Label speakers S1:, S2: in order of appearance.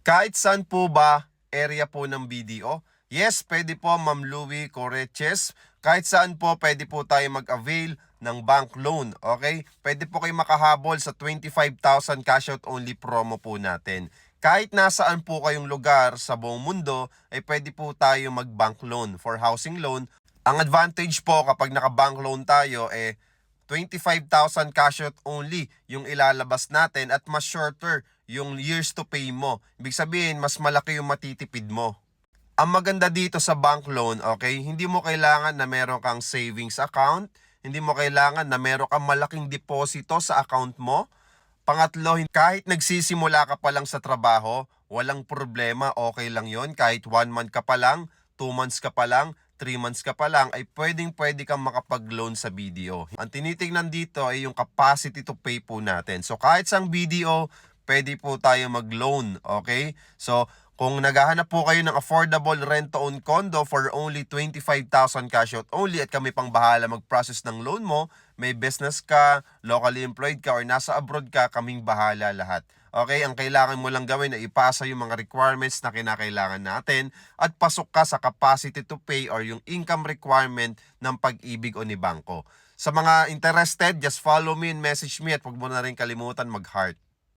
S1: Kahit saan po ba area po ng BDO? Yes, pwede po Ma'am Louie Coreches. Kahit saan po pwede po tayo mag-avail ng bank loan. Okay? Pwede po kayo makahabol sa 25,000 cash out only promo po natin. Kahit nasaan po kayong lugar sa buong mundo, ay pwede po tayo mag-bank loan for housing loan. Ang advantage po kapag naka-bank loan tayo, 25,000 cash out only yung ilalabas natin at mas shorter yung years to pay mo. Ibig sabihin, mas malaki yung matitipid mo. Ang maganda dito sa bank loan, okay, hindi mo kailangan na meron kang savings account, hindi mo kailangan na meron kang malaking deposito sa account mo. Pangatlo, kahit nagsisimula ka pa lang sa trabaho, walang problema, okay lang yon. Kahit 1 month ka pa lang, 2 months ka pa lang, 3 months ka pa lang, ay pwede kang makapag-loan sa BDO. Ang tinitingnan dito ay yung capacity to pay po natin. So kahit sa BDO, pwede po tayo mag-loan, okay? So kung naghahanap po kayo ng affordable rent-to-own condo for only 25,000 cash out only at kami pang bahala mag-process ng loan mo, may business ka, locally employed ka, or nasa abroad ka, kaming bahala lahat. Okay, ang kailangan mo lang gawin ay ipasa yung mga requirements na kinakailangan natin at pasok ka sa capacity to pay or yung income requirement ng Pag-ibig o ni Bangko. Sa mga interested, just follow me and message me at huwag mo na rin kalimutan mag-heart.